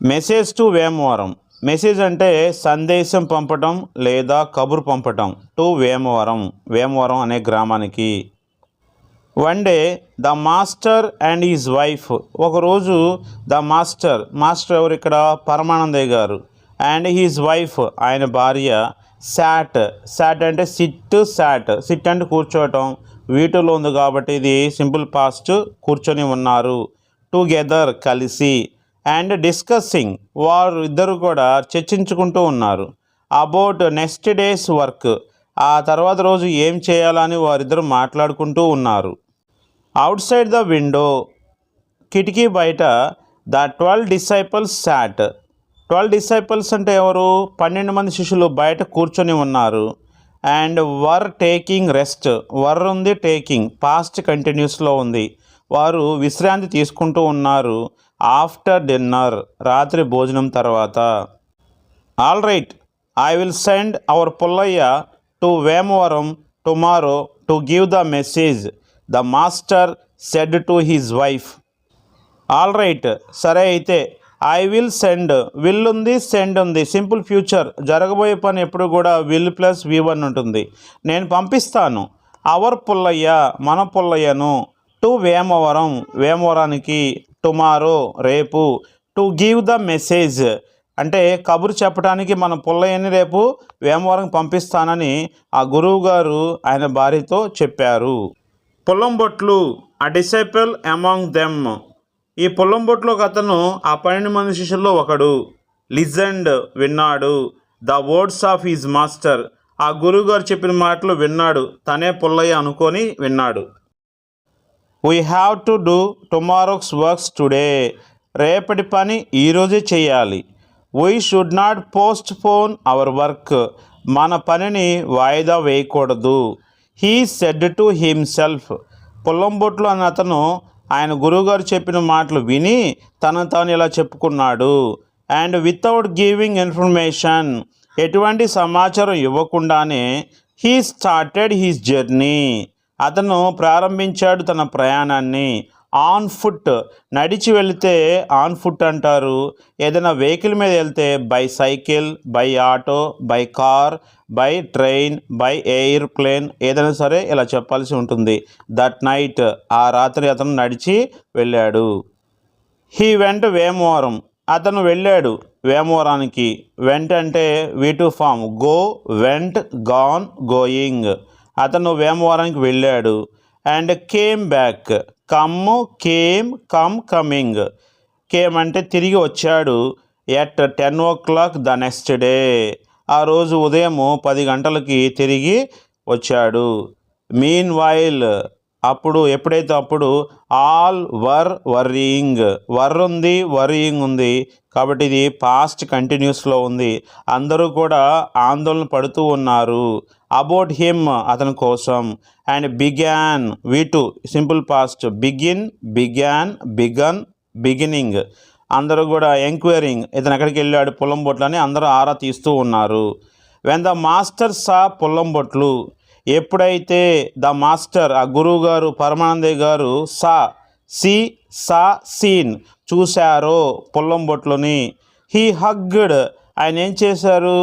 Message to Vemavaram. Message అంటే సందేశం పంపటం లేదా కబురు పంపటం. టు వేమవరం, వేమవరం అనే గ్రామానికి. One day the master and his wife. ఒకరోజు ద మాస్టర్ ఎవరు ఇక్కడ? పరమానందయ్య గారు. అండ్ హిజ్ వైఫ్, ఆయన భార్య. శాట్ అంటే సిట్ అంటే కూర్చోవటం. వీటిలో ఉంది కాబట్టి ఇది సింపుల్ పాస్ట్, కూర్చొని ఉన్నారు. టుగెదర్ కలిసి. అండ్ డిస్కస్సింగ్, వారు ఇద్దరు కూడా చర్చించుకుంటూ ఉన్నారు. అబౌట్ నెక్స్ట్ డేస్ వర్క్, ఆ తర్వాత రోజు ఏం చేయాలని వారిద్దరు మాట్లాడుకుంటూ ఉన్నారు. అవుట్ సైడ్ ద విండో, కిటికీ బయట ద 12 disciples sat. 12 disciples అంటే ఎవరు? 12 మంది శిష్యులు బయట కూర్చొని ఉన్నారు. And were taking rest. Were ఉంది, టేకింగ్ పాస్ట్ కంటిన్యూస్లో ఉంది. వారు విశ్రాంతి తీసుకుంటూ ఉన్నారు. ఆఫ్టర్ డిన్నర్, రాత్రి భోజనం తర్వాత. All right, I will send our Pullayya to Vemavaram tomorrow to give the message, the master said to his wife. All right, సరే అయితే. ఐ విల్ సెండ్, విల్ ఉంది, సెండ్ ఉంది, సింపుల్ ఫ్యూచర్. జరగబోయే పని ఎప్పుడు కూడా విల్ ప్లస్ V1 ఉంటుంది. నేను పంపిస్తాను. అవర్ పుల్లయ్య, మన పుల్లయ్యను. టు వేమవరం, వేమవరానికి. టుమారో, రేపు. టు గివ్ ద మెసేజ్ అంటే కబురు చెప్పడానికి మన పుల్లయ్యని రేపు వేమవరం పంపిస్తానని ఆ గురువు గారు ఆయన భార్యతో చెప్పారు. పుల్లంబొట్లు, అ డిసైపుల్ అమాంగ్ దెమ్. ఈ పుల్లంబొట్లు ఒక అతను ఆ 12 మంది శిష్యుల్లో ఒకడు. లిజెండ్, విన్నాడు. The words of his master, ఆ గురువు గారు చెప్పిన మాటలు విన్నాడు. తనే పుల్లయ్య అనుకొని విన్నాడు. We have to do tomorrow's works today. రేపటి పని ఈరోజే చేయాలి. We should not postpone our work. మన పనిని వాయిదా వేయకూడదు. He said to himself. Pullambotlu అన్న అతను ఆయన గురువుగారు చెప్పిన మాటలు విని తనను తాను ఇలా చెప్పుకున్నాడు. అండ్ వితౌట్ గివింగ్ ఇన్ఫర్మేషన్, ఎటువంటి సమాచారం ఇవ్వకుండానే హీ స్టార్టెడ్ హిస్ జర్నీ. అతను ప్రారంభించాడు తన ప్రయాణాన్ని. ఆన్ ఫుట్, నడిచి వెళితే ఆన్ ఫుట్ అంటారు. ఏదైనా వెహికల్ మీద వెళ్తే by cycle, by auto, by car, by train, by airplane, ఏదైనా సరే ఇలా చెప్పాల్సి ఉంటుంది. దట్ నైట్, ఆ రాత్రి అతను నడిచి వెళ్ళాడు. హీ వెంట్ వేమవరం, అతను వెళ్ళాడు వేమవరానికి. వెంట్ అంటే V2 form. Go, went, gone, going. అతను వేమవరానికి వెళ్ళాడు. And came back, come, came, coming. Came అంటే తిరిగి వచ్చాడు. At 10 o'clock the next day, ఆ రోజు ఉదయం 10 గంటలకి తిరిగి వచ్చాడు. మీన్ వైల్, అప్పుడు, ఎప్పుడైతే అప్పుడు. ఆల్ వర్ వర్రీయింగ్, వర్ ఉంది, వర్రీయింగ్ ఉంది కాబట్టి ఇది పాస్ట్ కంటిన్యూస్లో ఉంది. అందరూ కూడా ఆందోళన పడుతూ ఉన్నారు. అబౌట్ హిమ్, అతని కోసం. And began, V2 simple past. Begin, began, begun, beginning. అందరూ కూడా ఎంక్వైరింగ్, ఇతను ఎక్కడికి వెళ్ళాడు పుల్లంబొట్లని అందరూ ఆరా తీస్తూ ఉన్నారు. వెన్ ద మాస్టర్ సా పుల్లంబొట్లు, ఎప్పుడైతే ద మాస్టర్, ఆ గురువు గారు పరమానందయ్య గారు, సీన్ చూశారో పుల్లంబొట్లని. హీ హగ్డ్, ఆయన ఏం చేశారు?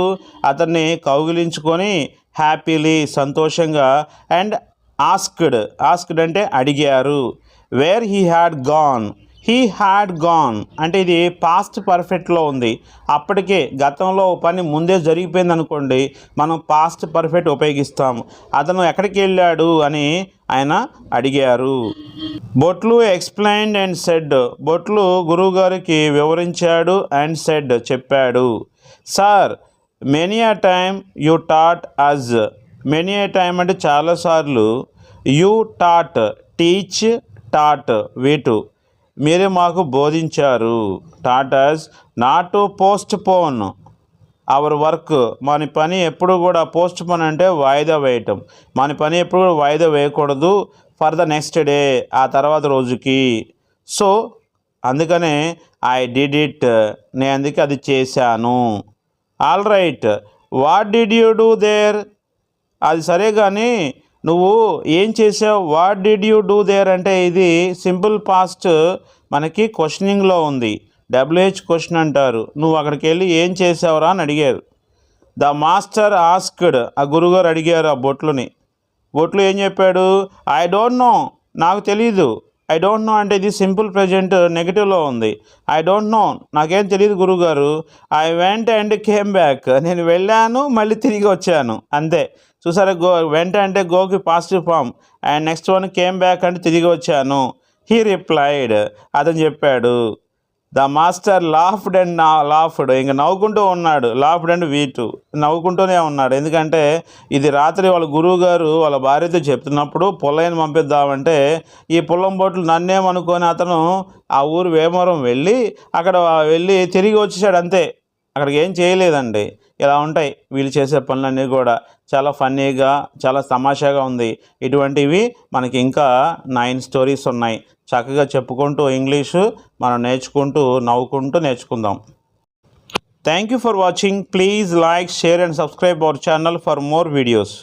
అతన్ని కౌగిలించుకొని హ్యాపీలీ, సంతోషంగా. అండ్ ఆస్క్డ్ అంటే అడిగారు. వేర్ హీ హ్యాడ్ గాన్ అంటే ఇది పాస్ట్ పర్ఫెక్ట్లో ఉంది. అప్పటికే గతంలో పని ముందే జరిగిపోయింది అనుకోండి, మనం పాస్ట్ పర్ఫెక్ట్ ఉపయోగిస్తాము. అతను ఎక్కడికి వెళ్ళాడు అని ఆయన అడిగారు. బొట్లు ఎక్స్ప్లెయిన్డ్ అండ్ సెడ్, బొట్లు గురువుగారికి వివరించాడు. అండ్ సెడ్ చెప్పాడు. Sir, many a time you taught us. Many a time అంటే చాలాసార్లు. You taught, teach, taught V2 మీరే మాకు బోధించారు. Taught us not to postpone our work, మన పని ఎప్పుడు కూడా పోస్ట్ పోన్ అంటే వాయిదా వేయటం. మన పని ఎప్పుడు కూడా వాయిదా వేయకూడదు. ఫర్ ద నెక్స్ట్ డే, ఆ తర్వాత రోజుకి. సో అందుకనే ఐ డిడ్ ఇట్, నేను అందుకే అది చేశాను. All right, what did you do there. అది సరే కానీ నువ్వు ఏం చేసావు? What did you do there అంటే ఇది సింపుల్ పాస్ట్ మనకి క్వశ్చనింగ్లో ఉంది. WH క్వశ్చన్ అంటారు. నువ్వు అక్కడికి వెళ్ళి ఏం చేసావురా అని అడిగారు. ద మాస్టర్ ఆస్క్డ్, ఆ గురుగారు అడిగారు ఆ బొట్లు ఏం చెప్పాడు? ఐ డోంట్ నో, నాకు తెలీదు. ఐ డోంట్ నో అంటే ఇది సింపుల్ ప్రెజెంట్ నెగిటివ్లో ఉంది. ఐ డోంట్ నో, నాకేం తెలియదు గురుగారు. I went and came back, నేను వెళ్ళాను మళ్ళీ తిరిగి వచ్చాను, అంతే. చూసారా, వెంట అంటే గోకి positive form, and next one came back అంటే తిరిగి వచ్చాను. హీ రిప్లైడ్, అతను చెప్పాడు. The master laughed and laughed, ఇంక నవ్వుకుంటూ ఉన్నాడు. లాఫ్డ్ అండ్ వీటు, నవ్వుకుంటూనే ఉన్నాడు. ఎందుకంటే ఇది రాత్రి వాళ్ళ గురువు గారు వాళ్ళ భార్యతో చెప్తున్నప్పుడు పుల్లయ్యను పంపిద్దామంటే ఈ పుల్లం బొట్లు నన్నేమనుకొని అతను ఆ ఊరు వేమవరం వెళ్ళి అక్కడ వెళ్ళి తిరిగి వచ్చేసాడు, అంతే. అక్కడికి ఏం చేయలేదండి. ఇలా ఉంటాయి వీళ్ళు చేసే పనులన్నీ కూడా. చాలా ఫన్నీగా, చాలా తమాషాగా ఉంది. ఇటువంటివి మనకి ఇంకా 9 స్టోరీస్ ఉన్నాయి. చక్కగా చెప్పుకుంటూ ఇంగ్లీషు మనం నేర్చుకుంటూ నవ్వుకుంటూ నేర్చుకుందాం. Thank you for watching. Please like, share and subscribe our channel for more videos.